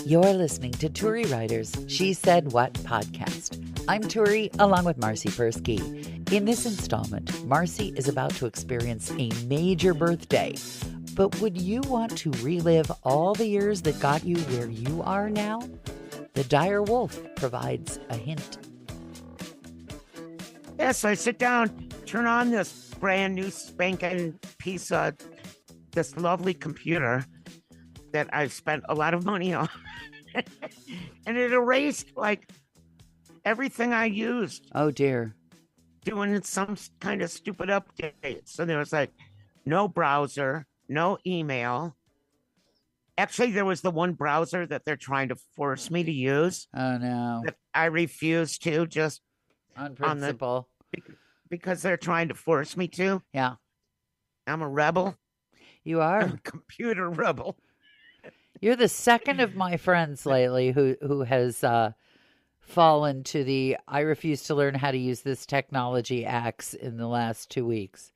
You're listening to Turi Writers' She Said What podcast. I'm Turi, along with Marcy Persky. In this installment, Marcy is about to experience a major birthday. But would you want to relive all the years that got you where you are now? The Dire Wolf provides a hint. Yes, I sit down, turn on this brand new spanking piece of this lovely computer that I've spent a lot of money on. And it erased like everything I used. Oh dear. Doing some kind of stupid update. So there was like no browser, no email. Actually, there was the one browser that they're trying to force me to use. Oh no. That I refused to, just on principle. Because they're trying to force me to. Yeah. I'm a rebel. You are. I'm a computer rebel. You're the second of my friends lately who has fallen to the I refuse to learn how to use this technology axe in the last 2 weeks.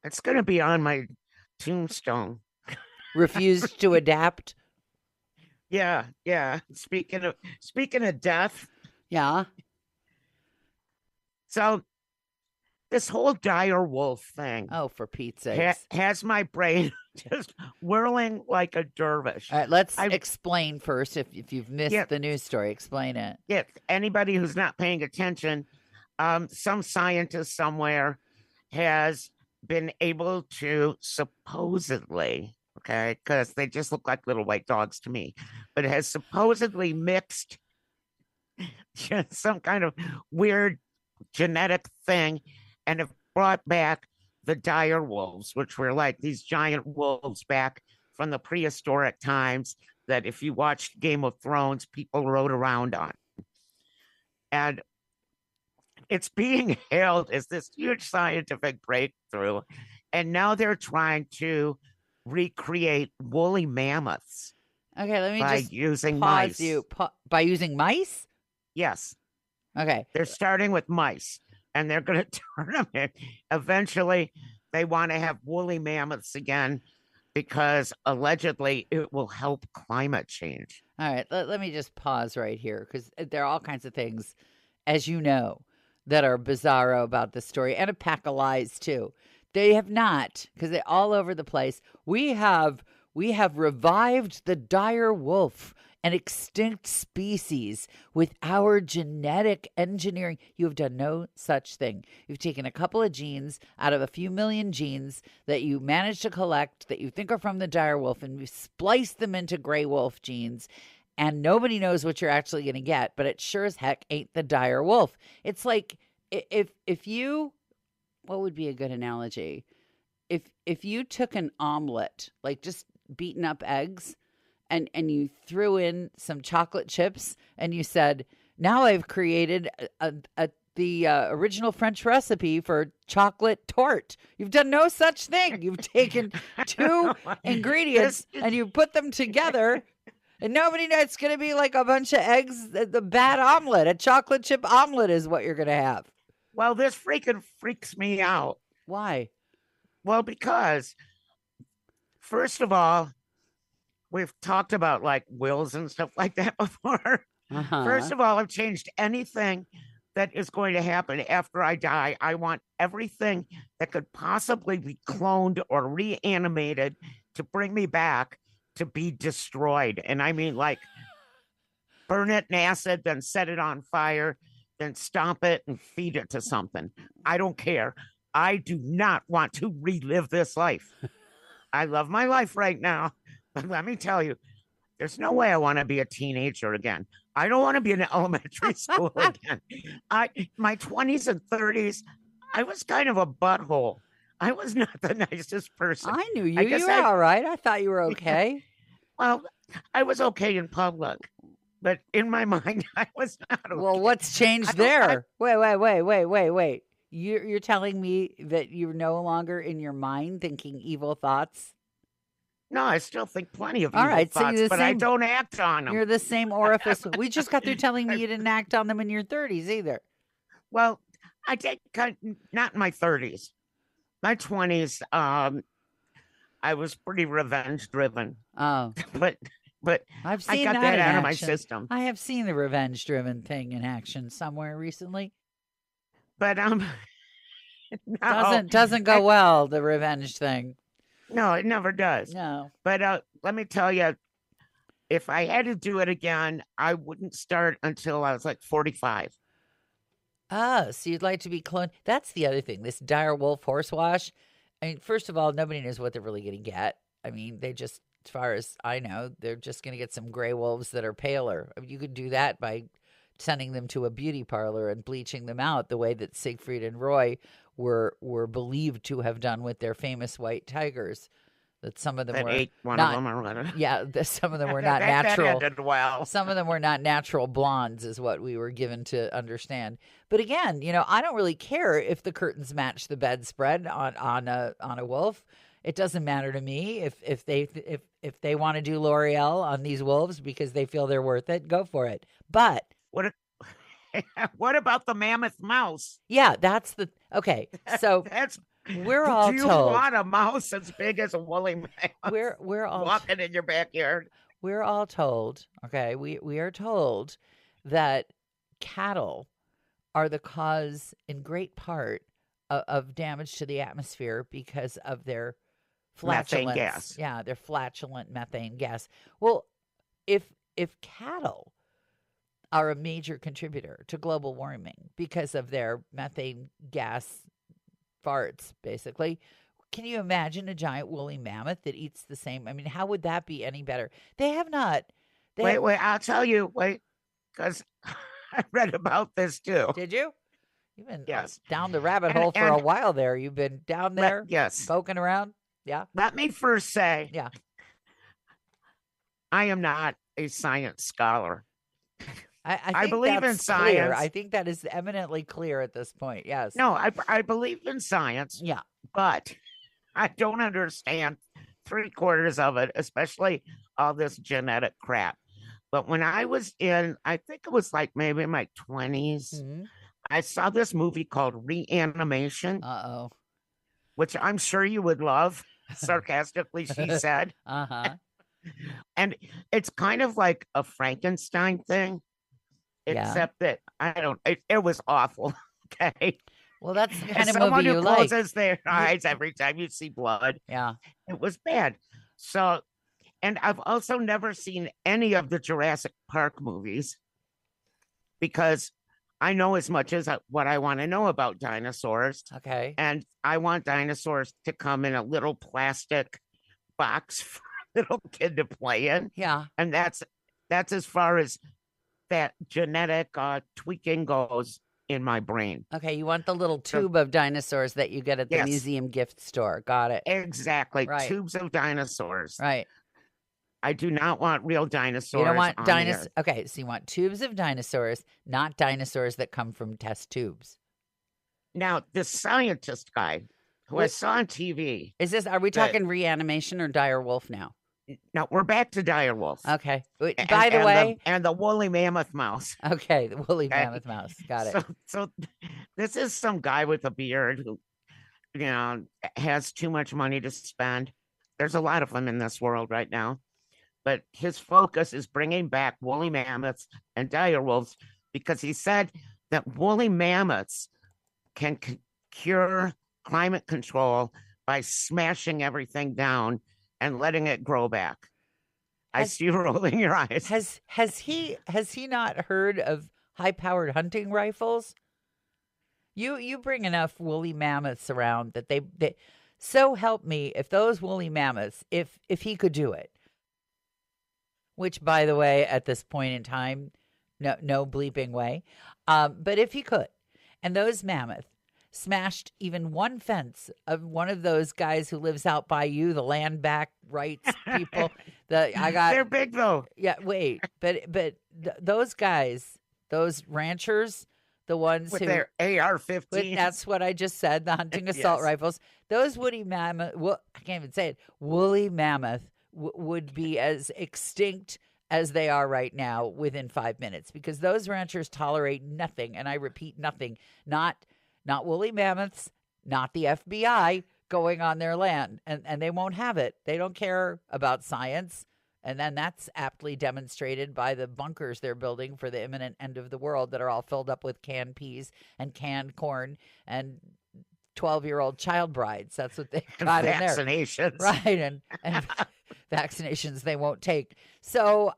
It's going to be on my tombstone. Refused to adapt? Yeah. Speaking of death. Yeah. So this whole dire wolf thing. Oh, for Pete's sake. Has my brain just whirling like a dervish. All right, let's explain first. If you've missed the news story, explain it. Yeah, anybody who's not paying attention, some scientist somewhere has been able to supposedly, okay, because they just look like little white dogs to me, but has supposedly mixed some kind of weird genetic thing and have brought back the dire wolves, which were like these giant wolves back from the prehistoric times that if you watched Game of Thrones, people rode around on. And it's being hailed as this huge scientific breakthrough. And now they're trying to recreate woolly mammoths. Okay, let me just using pause mice. By using mice? Yes. Okay. They're starting with mice. And they're going to turn them in. Eventually, they want to have woolly mammoths again because allegedly it will help climate change. All right, let me just pause right here because there are all kinds of things, as you know, that are bizarro about this story and a pack of lies too. They have not, because they're all over the place. We have revived the dire wolf, an extinct species, with our genetic engineering. You have done no such thing. You've taken a couple of genes out of a few million genes that you managed to collect that you think are from the dire wolf, and you spliced them into gray wolf genes, and nobody knows what you're actually going to get, but it sure as heck ain't the dire wolf. It's like if you, what would be a good analogy? If you took an omelet, like just beaten up eggs, and you threw in some chocolate chips and you said, now I've created the original French recipe for chocolate tort. You've done no such thing. You've taken two ingredients and you put them together, and nobody knows. It's going to be like a bunch of eggs. The bad omelet, a chocolate chip omelet is what you're going to have. Well, this freaking freaks me out. Why? Well, because first of all, we've talked about like wills and stuff like that before. Uh-huh. First of all, I've changed anything that is going to happen after I die. I want everything that could possibly be cloned or reanimated to bring me back to be destroyed. And I mean, like, burn it in acid, then set it on fire, then stomp it and feed it to something. I don't care. I do not want to relive this life. I love my life right now. But let me tell you, there's no way I want to be a teenager again. I don't want to be in elementary school again. My 20s and 30s, I was kind of a butthole. I was not the nicest person. I knew you. You were all right. I thought you were okay. Well, I was okay in public, but in my mind, I was not okay. Well, what's changed there? Wait. You're telling me that you're no longer in your mind thinking evil thoughts? No, I still think plenty of all right, thoughts, so but I don't act on them. You're the same orifice. We just got through telling me you didn't act on them in your 30s either. Well, I did, not in my 30s. My 20s, I was pretty revenge driven. Oh. But but I've I seen got that that in out of my action. system. I have seen the revenge-driven thing in action somewhere recently. But no, Doesn't go I, well, the revenge thing. no, it never does. No. But let me tell you, if I had to do it again, I wouldn't start until I was like 45. Ah, so you'd like to be cloned. That's the other thing. This dire wolf horse wash. I mean, first of all, nobody knows what they're really going to get. I mean, they just, as far as I know, they're just going to get some gray wolves that are paler. I mean, you could do that by sending them to a beauty parlor and bleaching them out the way that Siegfried and Roy were believed to have done with their famous white tigers. That some of them That were ate one of not, them or whatever. yeah, some of them were not that natural. ended well. Some of them were not natural blondes, is what we were given to understand. But again, I don't really care if the curtains match the bedspread on a wolf. It doesn't matter to me if they want to do L'Oreal on these wolves because they feel they're worth it. Go for it. But What? What about the mammoth mouse? yeah, that's the okay. So That's we're all do you told want a mouse as big as a woolly mammoth we're all walking in your backyard? we're all told, okay, we are told that cattle are the cause in great part of damage to the atmosphere because of their Methane flatulence. gas. Yeah, their flatulent methane gas. Well, if cattle are a major contributor to global warming because of their methane gas farts, basically, can you imagine a giant woolly mammoth that eats the same? I mean, how would that be any better? They have not. Wait, I'll tell you. Wait, because I read about this too. Did you? You've been Yes. down the rabbit And- hole for a and- while there. You've been down there Yes. poking around. Yeah. Let me first say, Yeah. I am not a science scholar. I think believe in that's clear. science. I think that is eminently clear at this point. Yes. No, I believe in science, Yeah. but I don't understand 3/4 of it, especially all this genetic crap. But when I was I think it was like maybe in my 20s, Mhm. I saw this movie called Reanimation, Uh-oh. which I'm sure you would love. Sarcastically, she said. Uh-huh. And it's kind of like a Frankenstein thing, Yeah. except that it was awful. Okay. Well, that's the As kind of someone movie who you like. closes their eyes every time you see blood, Yeah. it was bad. So, and I've also never seen any of the Jurassic Park movies because I know as much as what I want to know about dinosaurs. Okay. And I want dinosaurs to come in a little plastic box for a little kid to play in. Yeah. And that's as far as that genetic tweaking goes in my brain. Okay. You want the little tube of dinosaurs that you get at the Yes. museum gift store. Got it. Exactly. Right. Tubes of dinosaurs. Right. I do not want real dinosaurs. You don't want on the dinosaurs. earth. Okay. So you want tubes of dinosaurs, not dinosaurs that come from test tubes. Now, this scientist guy who I saw on TV. Are we talking Reanimation or Dire Wolf now? Now we're back to direwolf. Okay. By And- the and way, and the woolly mammoth mouse. okay, the woolly Okay. mammoth mouse. Got it. So this is some guy with a beard who, has too much money to spend. There's a lot of them in this world right now, but his focus is bringing back woolly mammoths and direwolves because he said that woolly mammoths can cure climate control by smashing everything down and letting it grow back. I see you rolling your eyes. Has he not heard of high-powered hunting rifles? You bring enough woolly mammoths around that they so help me if those woolly mammoths, if he could do it, which by the way at this point in time, no bleeping way, but if he could, and those mammoths smashed even one fence of one of those guys who lives out by you, the land back rights people. They're big though. Yeah, wait, but those guys, those ranchers, the ones With who their AR-15. that's what I just said, the hunting assault Yes. rifles. Those woolly mammoth, I can't even say it. Woolly mammoth would be as extinct as they are right now within 5 minutes because those ranchers tolerate nothing, and I repeat, nothing. Not woolly mammoths, not the FBI going on their land, and they won't have it. They don't care about science. And then that's aptly demonstrated by the bunkers they're building for the imminent end of the world that are all filled up with canned peas and canned corn and 12-year-old child brides. That's what they've got in there. Vaccinations. Right. And vaccinations they won't take. So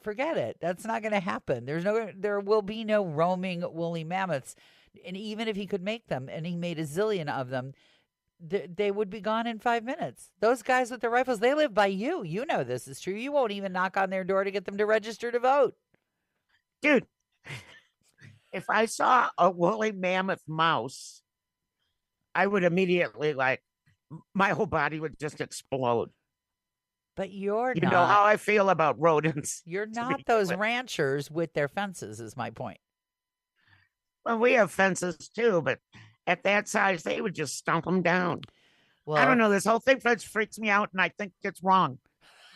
forget it. That's not going to happen. There will be no roaming woolly mammoths. And even if he could make them, and he made a zillion of them, they would be gone in 5 minutes. Those guys with the rifles, they live by you. You know this is true. You won't even knock on their door to get them to register to vote. Dude, if I saw a woolly mammoth mouse, I would immediately, my whole body would just explode. But you're You not. know how I feel about rodents. You're to not be those clear. ranchers with their fences, is my point. Well, we have fences too, but at that size, they would just stomp them down. Well, I don't know. This whole thing freaks me out, and I think it's wrong.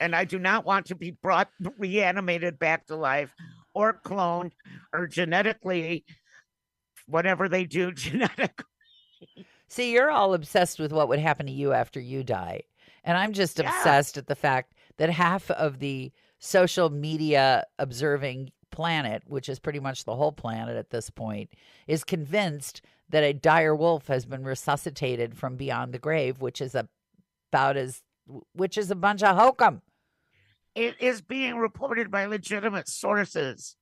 And I do not want to be reanimated back to life or cloned or genetically, whatever they do genetically. See, you're all obsessed with what would happen to you after you die. And I'm just Yeah. obsessed at the fact that half of the social media observing planet, which is pretty much the whole planet at this point, is convinced that a dire wolf has been resuscitated from beyond the grave, which is a bunch of hokum. It is being reported by legitimate sources.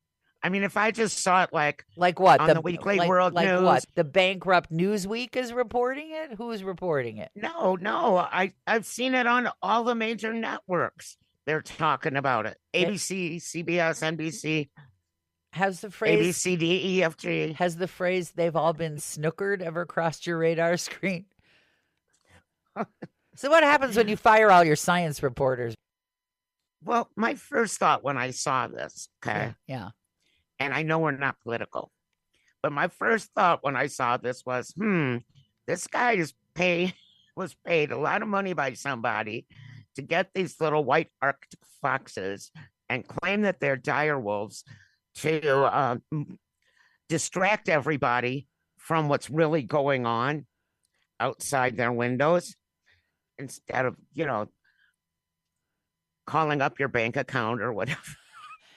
I mean, if I just saw it Like what? on the Weekly World News. What? The bankrupt Newsweek is reporting it? Who's reporting it? No, I've seen it on all the major networks. They're talking about it. ABC, CBS, NBC, Has the phrase ABCD, EFG. Has the phrase "they've all been snookered" ever crossed your radar screen? So what happens when you fire all your science reporters? Well, my first thought when I saw this, okay, Yeah. and I know we're not political, but my first thought when I saw this was, this guy was paid a lot of money by somebody to get these little white Arctic foxes and claim that they're dire wolves to distract everybody from what's really going on outside their windows instead of, calling up your bank account or whatever.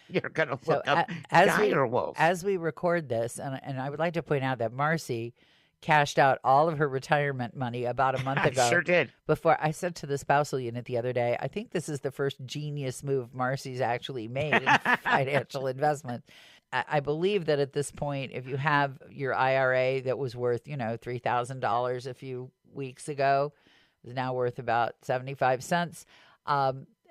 You're going to look up dire wolves. As we record this, and I would like to point out that Marcy cashed out all of her retirement money about a month ago. Sure did. Before I said to the spousal unit the other day, I think this is the first genius move Marcy's actually made in financial investment. I believe that at this point, if you have your IRA that was worth, $3,000 a few weeks ago, is now worth about 75 cents.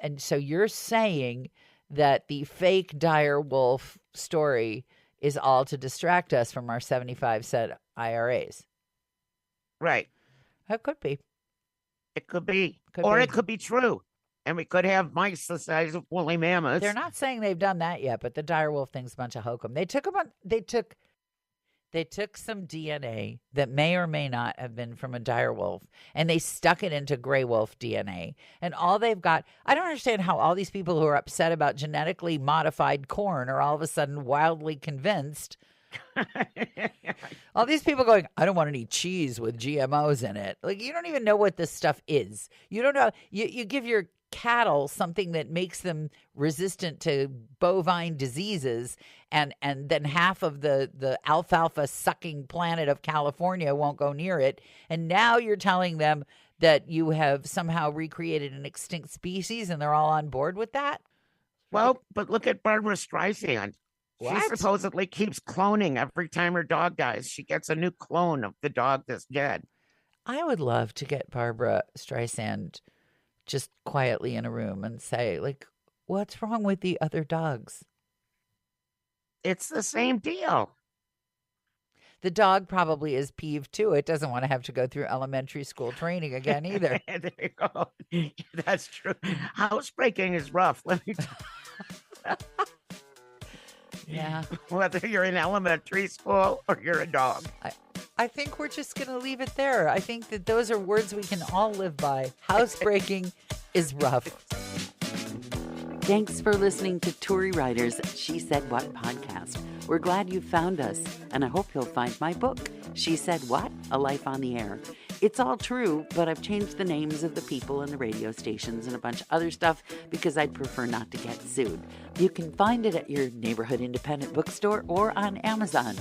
And so you're saying that the fake dire wolf story is all to distract us from our 75-cent IRAs. Right. That could be. It could be. Could or be. it could be true. And we could have mice the size of woolly mammoths. They're not saying they've done that yet, but the dire wolf thing's a bunch of hokum. They took some DNA that may or may not have been from a dire wolf, and they stuck it into gray wolf DNA. And all they've got, I don't understand how all these people who are upset about genetically modified corn are all of a sudden wildly convinced. All these people going, I don't want any cheese with GMOs in it. Like, you don't even know what this stuff is. You don't know. You give your cattle something that makes them resistant to bovine diseases, and then half of the alfalfa sucking planet of California won't go near it. And now you're telling them that you have somehow recreated an extinct species, and they're all on board with that? Well, but look at Barbara Streisand. What? She supposedly keeps cloning every time her dog dies. She gets a new clone of the dog that's dead. I would love to get Barbara Streisand just quietly in a room and say, like, what's wrong with the other dogs? It's the same deal. The dog probably is peeved too. It doesn't want to have to go through elementary school training again either. There you go. That's true. Housebreaking is rough. Let me tell Yeah. you. Whether you're in elementary school or you're a dog. I think we're just going to leave it there. I think that those are words we can all live by. Housebreaking is rough. Thanks for listening to Tory Writers' She Said What podcast. We're glad you found us, and I hope you'll find my book, She Said What? A Life on the Air. It's all true, but I've changed the names of the people and the radio stations and a bunch of other stuff because I'd prefer not to get sued. You can find it at your neighborhood independent bookstore or on Amazon.